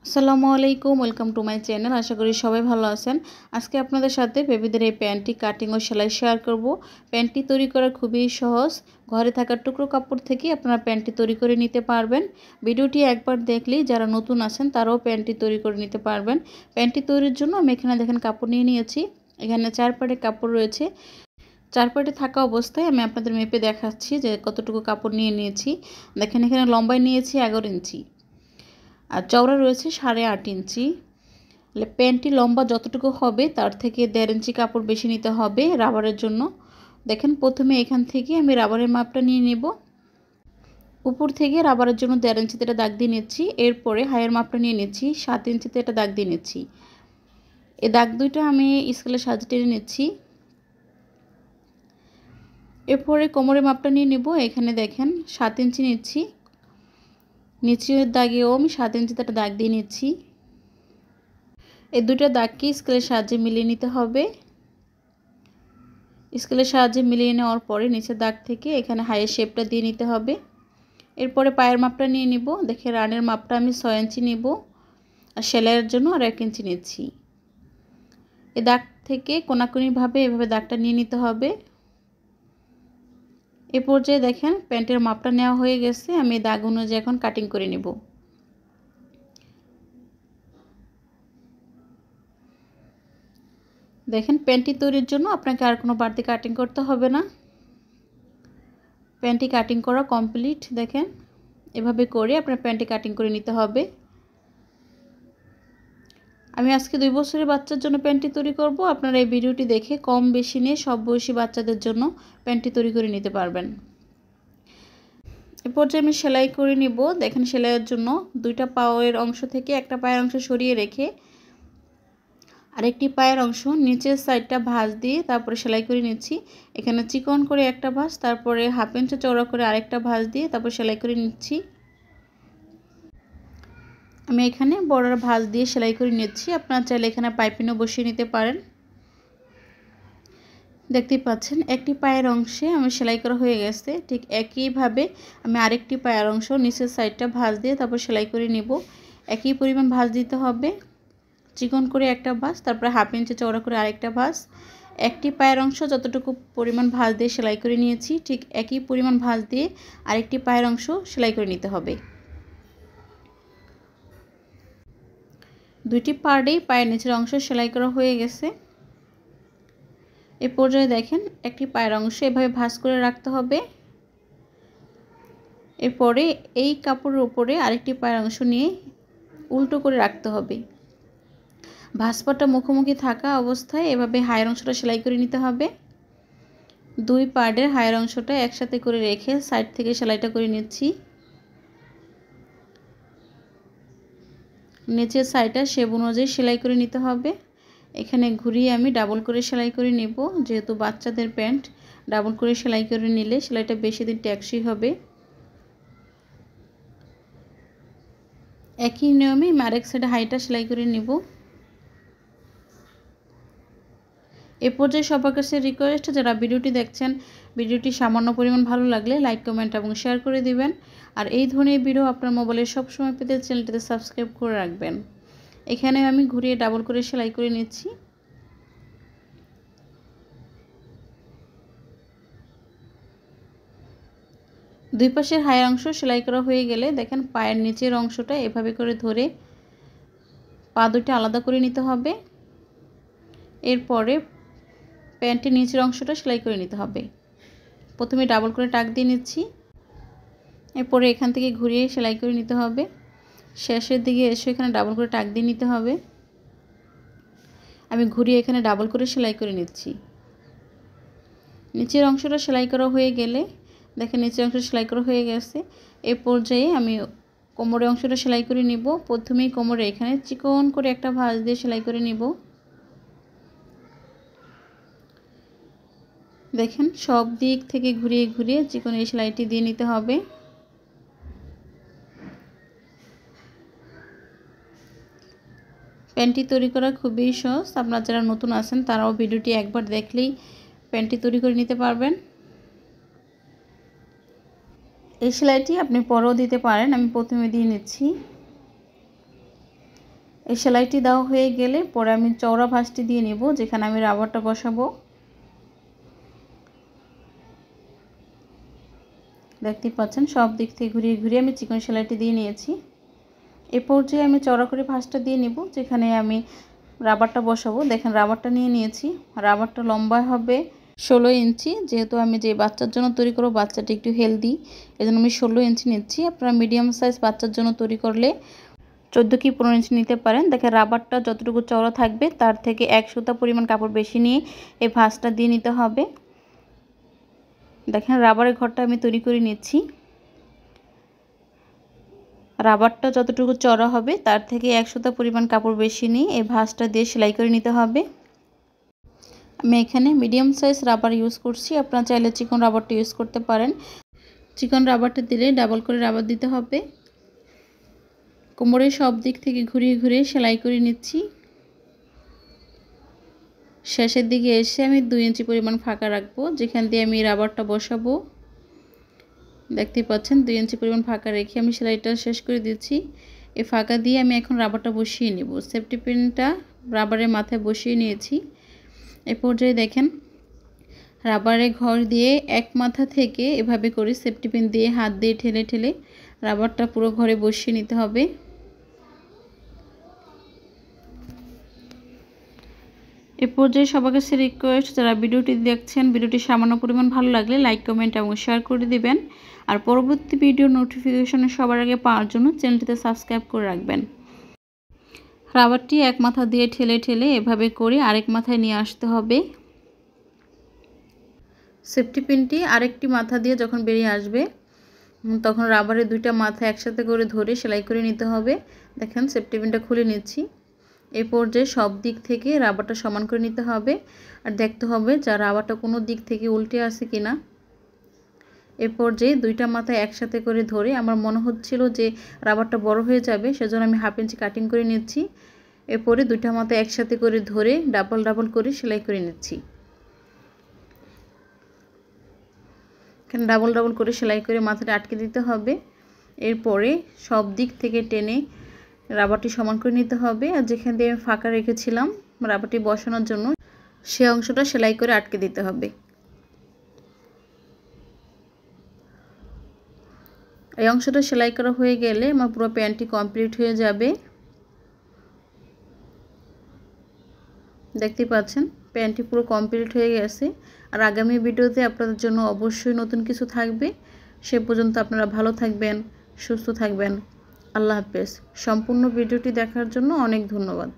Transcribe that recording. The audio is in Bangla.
আসসালামু আলাইকুম, ওয়েলকাম টু মাই চ্যানেল। আশা করি সবাই ভালো আছেন। আজকে আপনাদের সাথে বেবিদের এই প্যান্টটি কাটিং ও সেলাই শেয়ার করব। প্যান্টটি তৈরি করা খুবই সহজ। ঘরে থাকা টুকরো কাপড় থেকে আপনারা প্যান্টটি তৈরি করে নিতে পারবেন। ভিডিওটি একবার দেখলেই যারা নতুন আছেন তারাও প্যান্টটি তৈরি করে নিতে পারবেন। প্যান্টটি তৈরির জন্য আমি এখানে দেখেন কাপড় নিয়ে নিয়েছি। এখানে 4 পাটে কাপড় রয়েছে। 4 পাটে থাকা অবস্থায় আমি আপনাদের মেপে দেখাচ্ছি যে কতটুকু কাপড় নিয়ে নিয়েছি। দেখেন এখানে লম্বায় নিয়েছি 11 ইঞ্চি আর চওড়া রয়েছে 8.5 ইঞ্চি। প্যান্টটি লম্বা যতটুকু হবে তার থেকে 1.5 ইঞ্চি কাপড় বেশি নিতে হবে রাবারের জন্য। দেখেন প্রথমে এখান থেকে আমি রাবারের মাপটা নিয়ে নেব। উপর থেকে রাবারের জন্য 1.5 ইঞ্চিতে একটা দাগ দিয়ে নিচ্ছি। এরপরে হাইয়ের মাপটা নিয়ে নিচ্ছি, 7 ইঞ্চিতে একটা দাগ দিয়ে নিচ্ছি। এই দাগ দুইটা আমি স্কেলের সাহায্যে টেনে নিচ্ছি। এরপরে কোমরের মাপটা নিয়ে নেব। এখানে দেখেন 7 ইঞ্চি নিচ্ছি। নিচের দাগেও আমি 7 ইঞ্চিতে একটা দাগ দিয়ে নিচ্ছি। এই দুটো দাগকে স্কেলের সাহায্যে মিলিয়ে নিতে হবে। স্কেলের সাহায্যে মিলিয়ে নেওয়ার পরে নিচের দাগ থেকে এখানে হাইয়ের শেপটা দিয়ে নিতে হবে। এরপরে পায়ের মাপটা নিয়ে নিব। দেখে রানের মাপটা আমি 6 ইঞ্চি নিব আর সেলাইয়ের জন্য আর 1 ইঞ্চি নিচ্ছি। এই দাগ থেকে কোনাকুনিভাবে এভাবে দাগটা নিয়ে নিতে হবে। এ পর্যায়ে দেখেন প্যান্টের মাপটা নেওয়া হয়ে গেছে। আমি এই দাগ অনুযায়ী এখন কাটিং করে নেব। দেখেন প্যান্টটি তৈরির জন্য আপনাকে আর কোনো বাড়তি কাটিং করতে হবে না। প্যান্টটি কাটিং করা কমপ্লিট। দেখেন এভাবে করে আপনার প্যান্টটি কাটিং করে নিতে হবে। আমি আজকে 2 বছরের বাচ্চার জন্য প্যান্টটি তৈরি করব। আপনারা এই ভিডিওটি দেখে কম বেশি নিয়ে সব বয়সী বাচ্চাদের জন্য প্যান্টটি তৈরি করে নিতে পারবেন। এরপর যে আমি সেলাই করে নিব। দেখেন সেলাইয়ের জন্য 2টা পায়ের অংশ থেকে একটা পায়ের অংশ সরিয়ে রেখে আরেকটি পায়ের অংশ নিচের সাইডটা ভাঁজ দিয়ে তারপরে সেলাই করে নিচ্ছি। এখানে চিকন করে একটা ভাঁজ, তারপরে 1/2 ইঞ্চি চওড়া করে আরেকটা ভাঁজ দিয়ে তারপর সেলাই করে নিচ্ছি। আমি এখানে বড়র ভাঁজ দিয়ে সেলাই করে নিচ্ছি। আপনারা চাইলে এখানে পাইপিনও বসিয়ে নিতে পারেন। দেখতেই পাচ্ছেন একটি পায়ের অংশে আমার সেলাই করা হয়ে গেছে। ঠিক একইভাবে আমি আরেকটি পায়ের অংশ নিচের সাইডটা ভাঁজ দিয়ে তারপর সেলাই করে নেব। একই পরিমাণ ভাঁজ দিতে হবে। চিকন করে একটা ভাঁজ, তারপরে 1/2 ইঞ্চি চওড়া করে আরেকটা ভাঁজ। একটি পায়ের অংশ যতটুকু পরিমাণ ভাঁজ দিয়ে সেলাই করে নিয়েছি ঠিক একই পরিমাণ ভাঁজ দিয়ে আরেকটি পায়ের অংশ সেলাই করে নিতে হবে। দুইটি পার্টেই পায়ের নিচের অংশ সেলাই করা হয়ে গেছে। এই পর্যায়ে দেখেন একটি পায়ের অংশ এভাবে ভাঁজ করে রাখতে হবে। এরপরে এই কাপড়ের উপরে আরেকটি পায়ের অংশ নিয়ে উল্টো করে রাখতে হবে। ভাঁজপাটা মুখোমুখি থাকা অবস্থায় এভাবে হায়ের অংশটা সেলাই করে নিতে হবে। 2 পার্টের হায়ের অংশটা একসাথে করে রেখে সাইড থেকে সেলাইটা করে নিচ্ছি। নিচের সাইডটা শেপ অনুযায়ী সেলাই করে নিতে হবে। এখানে ঘুরিয়ে আমি ডাবল করে সেলাই করে নেব। যেহেতু বাচ্চাদের প্যান্ট ডাবল করে সেলাই করে নিলে সেলাইটা বেশি দিন টেকসই হবে। একই নিয়মে আমি আরেক সাইডে হাইটা সেলাই করে নেব। এ পর্যায়ে সবার কাছে রিকোয়েস্ট, যারা ভিডিওটি দেখছেন ভিডিওটি সামান্য পরিমাণ ভালো লাগলে লাইক, কমেন্ট এবং শেয়ার করে দিবেন। আর এই ধরনের ভিডিও আপনার মোবাইলে সবসময় পেতে চ্যানেলটিতে সাবস্ক্রাইব করে রাখবেন। এখানে আমি ঘুরিয়ে ডাবল করে সেলাই করে নিচ্ছি। দুই পাশের হায়ের অংশ সেলাই করা হয়ে গেলে দেখেন পায়ের নিচের অংশটা এভাবে করে ধরে পা দুটো আলাদা করে নিতে হবে। এরপরে প্যান্টের নিচের অংশটা সেলাই করে নিতে হবে। প্রথমে ডাবল করে টাক দিয়ে নিচ্ছি। এরপরে এখান থেকে ঘুরিয়ে সেলাই করে নিতে হবে। শেষের দিকে এসে এখানে ডাবল করে টাক দিয়ে নিতে হবে। আমি ঘুরিয়ে এখানে ডাবল করে সেলাই করে নিচ্ছি। নিচের অংশটা সেলাই করা হয়ে গেলে দেখেন নিচের অংশ সেলাই করা হয়ে গেছে। এই পর্যায়ে আমি কোমরের অংশটা সেলাই করে নিব। প্রথমেই কোমরে এখানে চিকন করে একটা ভাঁজ দিয়ে সেলাই করে নিব। দেখেন সব দিক থেকে ঘুরিয়ে ঘুরিয়ে চিকন এই সেলাইটি দিয়ে নিতে হবে। প্যান্টটি তৈরি করা খুবই সহজ। আপনারা যারা নতুন আছেন তারাও ভিডিওটি একবার দেখলেই প্যান্টটি তৈরি করে নিতে পারবেন। এই সেলাইটি আপনি পরেও দিতে পারেন। আমি প্রথমে দিয়ে নিচ্ছি। এই সেলাইটি দেওয়া হয়ে গেলে পরে আমি চওড়া ভাঁজটি দিয়ে নেব, যেখানে আমি রাবারটা বসাবো। দেখতে পাচ্ছেন সব দিক থেকে ঘুরিয়ে ঘুরিয়ে আমি চিকন সেলাইটি দিয়ে নিয়েছি। এ পর্যায়ে আমি চওড়া করে ভাঁজটা দিয়ে নেব, যেখানে আমি রাবারটা বসাবো। দেখেন রাবারটা নিয়ে নিয়েছি। রাবারটা লম্বা হবে 16 ইঞ্চি, যেহেতু আমি যে বাচ্চার জন্য তৈরি করব বাচ্চাটা একটু হেলদি, এজন্য আমি 16 ইঞ্চি নিচ্ছি। আপনারা মিডিয়াম সাইজ বাচ্চার জন্য তৈরি করলে 14 কি 15 ইঞ্চি নিতে পারেন। দেখেন রাবারটা যতটুকু চওড়া থাকবে তার থেকে 1 সুতা পরিমাণ কাপড় বেশি নিয়ে এই ভাঁজটা দিয়ে নিতে হবে। দেখেন রাবারের ঘরটা আমি তৈরি করে নিচ্ছি। রাবারটা যতটুকু চওড়া হবে তার থেকে 1 সুতা পরিমাণ কাপড় বেশি নিয়ে এই ভাঁজটা দিয়ে সেলাই করে নিতে হবে। আমি এখানে মিডিয়াম সাইজ রাবার ইউজ করছি, আপনারা চাইলে চিকন রাবারটা ইউজ করতে পারেন। চিকন রাবারটা দিলে ডাবল করে রাবার দিতে হবে। কোমরের সব দিক থেকে ঘুরিয়ে ঘুরিয়ে সেলাই করে নিচ্ছি। শেষের দিকে এসে আমি 2 ইঞ্চি পরিমাণ ফাঁকা রাখবো, যেখান দিয়ে আমি রাবারটা বসাবো। দেখতে পাচ্ছেন 2 ইঞ্চি পরিমাণ ফাঁকা রেখে আমি সেলাইটা শেষ করে দিচ্ছি। এই ফাঁকা দিয়ে আমি এখন রাবারটা বসিয়ে নেব। সেফটি পিনটা রাবারের মাথায় বসিয়ে নিয়েছি। এই পর্যায়ে দেখেন রাবারের ঘর দিয়ে এক মাথা থেকে এভাবে করে সেফটি পিন দিয়ে হাত দিয়ে ঠেলে ঠেলে রাবারটা পুরো ঘরে বসিয়ে নিতে হবে। এ পর্যায়ে সবার কাছে রিকোয়েস্ট, যারা ভিডিওটি দেখছেন ভিডিওটি সামান্য পরিমাণ ভালো লাগলে লাইক কমেন্ট এবং শেয়ার করে দিবেন। আর পরবর্তী ভিডিও নোটিফিকেশন সবার আগে পাওয়ার জন্য চ্যানেলটিতে সাবস্ক্রাইব করে রাখবেন। রাবারটি এক মাথা দিয়ে ঠেলে ঠেলে এভাবে করে আরেক মাথায় নিয়ে আসতে হবে। সেফটি পিনটি আরেকটি মাথা দিয়ে যখন বেরিয়ে আসবে তখন রাবারের দুইটা মাথা একসাথে করে ধরে সেলাই করে নিতে হবে। দেখেন সেফটি পিনটা খুলে নিচ্ছি। এই পর্যায়ে সব দিক থেকে রাবারটা সমান করে নিতে হবে আর দেখতে হবে যে রাবারটা কোনো দিক থেকে উল্টে আসে কিনা। এই পর্যায়ে দুইটা মাথা একসাথে করে ধরে আমার মনে হচ্ছিল যে রাবারটা বড় হয়ে যাবে, সেজন্য আমি 1/2 ইঞ্চি কাটিং করে নিচ্ছি। এরপরে দুইটা মাথা একসাথে করে ধরে ডাবল ডাবল করে সেলাই করে নিচ্ছি। এখানে ডাবল ডাবল করে সেলাই করে মাথাটা আটকে দিতে হবে। এরপরে সব দিক থেকে টেনে রাবারটি সমান করে নিতে হবে আর যেখান দিয়ে আমি ফাঁকা রেখেছিলাম রাবারটি বসানোর জন্য সেই অংশটা সেলাই করে আটকে দিতে হবে। এই অংশটা সেলাই করা হয়ে গেলে আমার পুরো প্যান্টটি কমপ্লিট হয়ে যাবে। দেখতে পাচ্ছেন প্যান্টটি পুরো কমপ্লিট হয়ে গেছে। আর আগামী ভিডিওতে আপনাদের জন্য অবশ্যই নতুন কিছু থাকবে। সে পর্যন্ত আপনারা ভালো থাকবেন, সুস্থ থাকবেন। আল্লাহ হাফেজ। সম্পূর্ণ ভিডিওটি দেখার জন্য অনেক ধন্যবাদ।